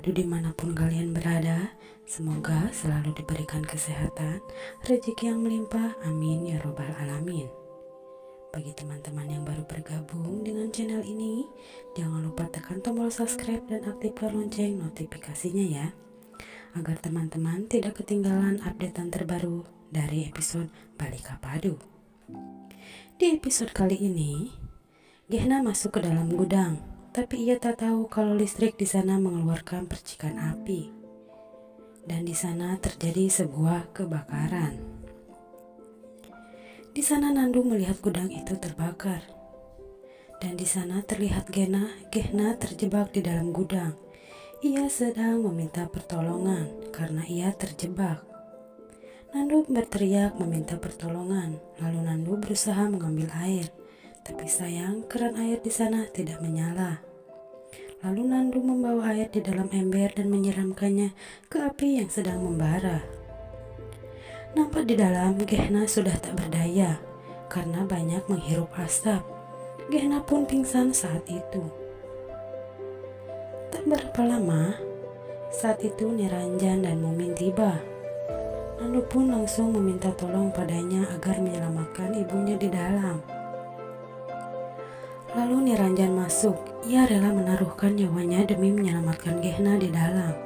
Padu dimanapun kalian berada, semoga selalu diberikan kesehatan, rezeki yang melimpah, amin ya robbal alamin. Bagi teman-teman yang baru bergabung dengan channel ini, jangan lupa tekan tombol subscribe dan aktifkan lonceng notifikasinya ya, agar teman-teman tidak ketinggalan updatean terbaru dari episode Balika Padu. Di episode kali ini, Gehna masuk ke dalam gudang, tapi ia tak tahu kalau listrik di sana mengeluarkan percikan api. Dan di sana terjadi sebuah kebakaran. Di sana Nandu melihat gudang itu terbakar. Dan di sana terlihat Gehna terjebak di dalam gudang. Ia sedang meminta pertolongan karena ia terjebak. Nandu berteriak meminta pertolongan, lalu Nandu berusaha mengambil air. Tapi sayang, keran air di sana tidak menyala. Lalu Nandu membawa air di dalam ember dan menyiramkannya ke api yang sedang membara. Nampak di dalam Gehna sudah tak berdaya karena banyak menghirup asap. Gehna pun pingsan saat itu. Tak berapa lama, saat itu Niranjan dan Mumin tiba. Nandu pun langsung meminta tolong padanya agar menyelamatkan ibunya di dalam. Lalu Niranjan masuk. Ia rela menaruhkan nyawanya demi menyelamatkan Gehna di dalam.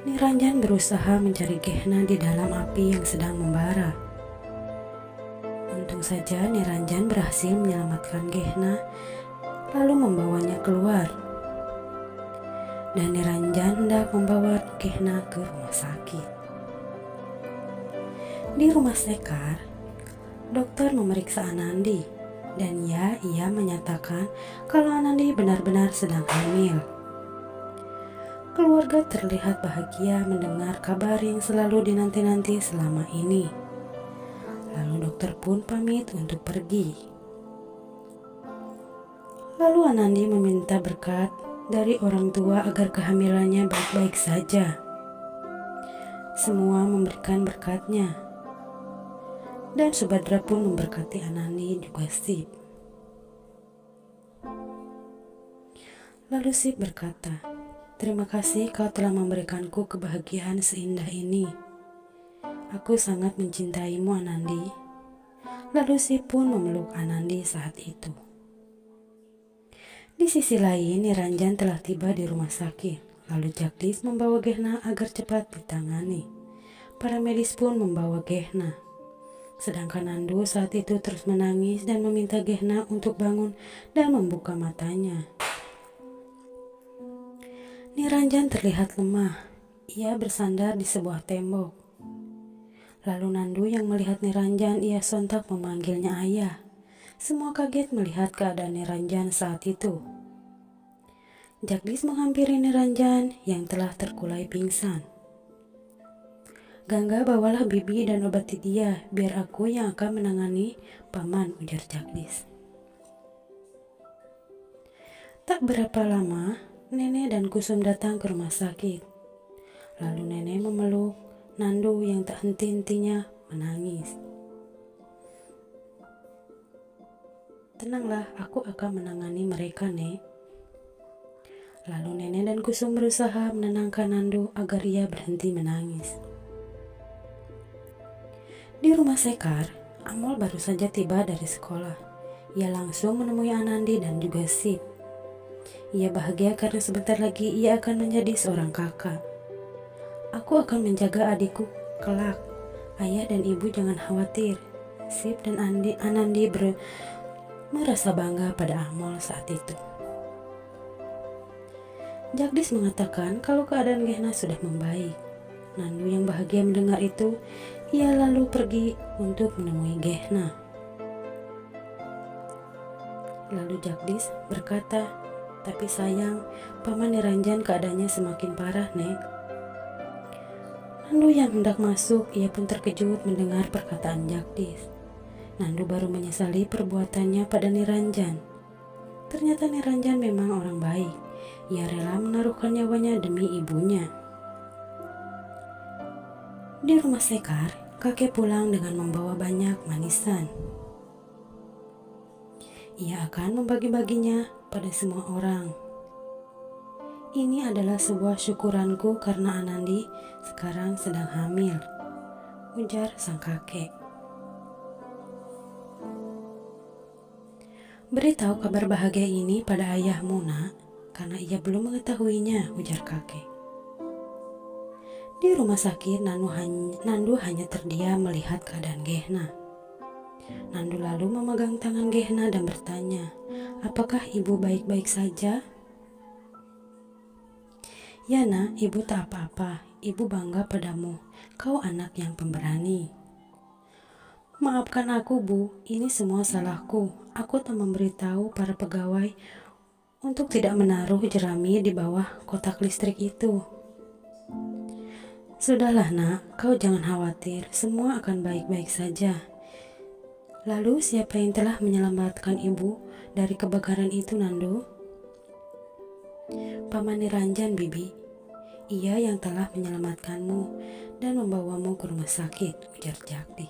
Niranjan berusaha mencari Gehna di dalam api yang sedang membara. Untung saja Niranjan berhasil menyelamatkan Gehna, lalu membawanya keluar. Dan Niranjan hendak membawa Gehna ke rumah sakit. Di rumah Sekar, dokter memeriksa Anandi. Dan ia menyatakan kalau Anandi benar-benar sedang hamil. Keluarga terlihat bahagia mendengar kabar yang selalu dinanti-nanti selama ini. Lalu dokter pun pamit untuk pergi. Lalu Anandi meminta berkat dari orang tua agar kehamilannya baik-baik saja. Semua memberikan berkatnya. Dan Subadra pun memberkati Anandi juga Sip. Lalu Sip berkata, "Terima kasih kau telah memberikanku kebahagiaan seindah ini. Aku sangat mencintaimu Anandi." Lalu Sip pun memeluk Anandi saat itu. Di sisi lain, Niranjan telah tiba di rumah sakit. Lalu Jagdis membawa Gehna agar cepat ditangani. Para medis pun membawa Gehna. Sedangkan Nandu saat itu terus menangis dan meminta Gehna untuk bangun dan membuka matanya. Niranjan terlihat lemah. Ia bersandar di sebuah tembok. Lalu Nandu yang melihat Niranjan, ia sontak memanggilnya ayah. Semua kaget melihat keadaan Niranjan saat itu. Jagdis menghampiri Niranjan yang telah terkulai pingsan. "Gangga, bawalah bibi dan obati dia, biar aku yang akan menangani paman," ujar Jagdis. Tak berapa lama, Nenek dan Kusum datang ke rumah sakit. Lalu Nenek memeluk Nandu yang tak henti-hentinya menangis. "Tenanglah, aku akan menangani mereka, Nek." Lalu Nenek dan Kusum berusaha menenangkan Nandu agar ia berhenti menangis. Di rumah Sekar, Amol baru saja tiba dari sekolah. Ia langsung menemui Anandi dan juga Sip. Ia bahagia karena sebentar lagi ia akan menjadi seorang kakak. "Aku akan menjaga adikku kelak. Ayah dan ibu jangan khawatir." Sip dan Anandi merasa bangga pada Amol saat itu. Jagdis mengatakan kalau keadaan Gehna sudah membaik. Nandu yang bahagia mendengar itu, ia lalu pergi untuk menemui Gehna. Lalu Jagdis berkata, "Tapi sayang, paman Niranjan keadaannya semakin parah, Nek." Nandu yang hendak masuk, ia pun terkejut mendengar perkataan Jagdis. Nandu baru menyesali perbuatannya pada Niranjan. Ternyata Niranjan memang orang baik. Ia rela menaruhkan nyawanya demi ibunya. Di rumah Sekar, kakek pulang dengan membawa banyak manisan. Ia akan membagi-baginya pada semua orang. Ini adalah sebuah syukuranku karena Anandi sekarang sedang hamil, ujar sang kakek. Beritahu kabar bahagia ini pada ayahmu, nak, karena ia belum mengetahuinya, ujar kakek. Di rumah sakit, Nandu hanya terdiam melihat keadaan Gehna. Nandu lalu memegang tangan Gehna dan bertanya, apakah ibu baik-baik saja? Ya nak, ibu tak apa-apa. Ibu bangga padamu. Kau anak yang pemberani. Maafkan aku, Bu. Ini semua salahku. Aku tak memberitahu para pegawai untuk tidak menaruh jerami di bawah kotak listrik itu. Sudahlah nak, kau jangan khawatir. Semua akan baik-baik saja. Lalu siapa yang telah menyelamatkan ibu dari kebakaran itu, Nandu? Paman Niranjan, Bibi. Ia yang telah menyelamatkanmu dan membawamu ke rumah sakit, ujar Jagdis.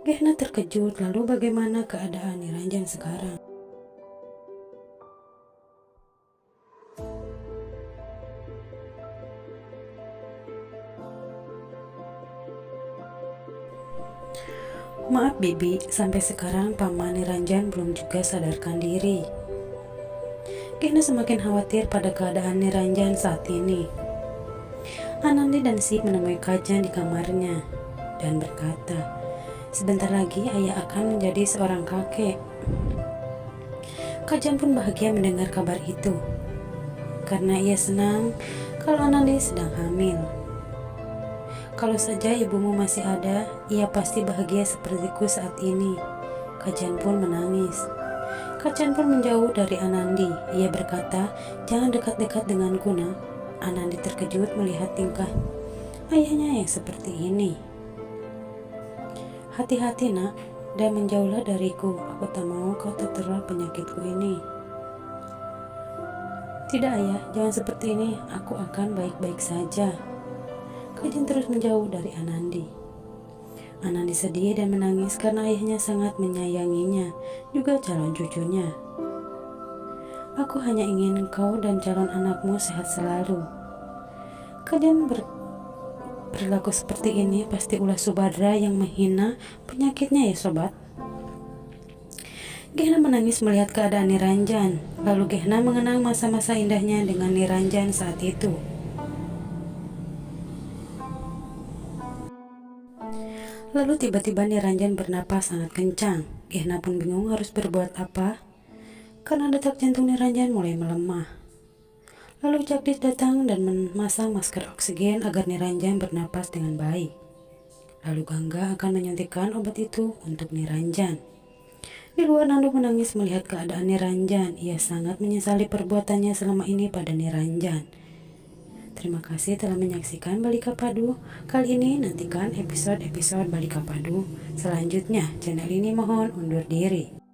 Gehna terkejut, lalu bagaimana keadaan Niranjan sekarang? Maaf Bibi, sampai sekarang Paman Niranjan belum juga sadarkan diri. Gehna semakin khawatir pada keadaan Niranjan saat ini. Anandi dan Sip menemui Kajan di kamarnya dan berkata, sebentar lagi ayah akan menjadi seorang kakek. Kajan pun bahagia mendengar kabar itu, karena ia senang kalau Anandi sedang hamil. Kalau saja ibumu masih ada, ia pasti bahagia sepertiku saat ini. Kajan pun menangis. Kajan pun menjauh dari Anandi. Ia berkata, jangan dekat-dekat denganku, nak. Anandi terkejut melihat tingkah ayahnya yang seperti ini. Hati-hati nak, dan menjauhlah dariku. Aku tak mau kau tertular penyakitku ini. Tidak ayah, jangan seperti ini. Aku akan baik-baik saja. Kajan terus menjauh dari Anandi. Anandi sedih dan menangis karena ayahnya sangat menyayanginya, juga calon cucunya. Aku hanya ingin kau dan calon anakmu sehat selalu. Kajan berlaku seperti ini pasti ulah Subadra yang menghina penyakitnya ya sobat. Gehna menangis melihat keadaan Niranjan. Lalu Gehna mengenang masa-masa indahnya dengan Niranjan saat itu. Lalu tiba-tiba Niranjan bernapas sangat kencang. Gehna pun bingung harus berbuat apa, karena detak jantung Niranjan mulai melemah. Lalu Jagdis datang dan memasang masker oksigen agar Niranjan bernapas dengan baik. Lalu Gangga akan menyuntikkan obat itu untuk Niranjan. Di luar Nandu menangis melihat keadaan Niranjan. Ia sangat menyesali perbuatannya selama ini pada Niranjan. Terima kasih telah menyaksikan Balika Padu. Kali ini nantikan episode-episode Balika Padu selanjutnya. Channel ini mohon undur diri.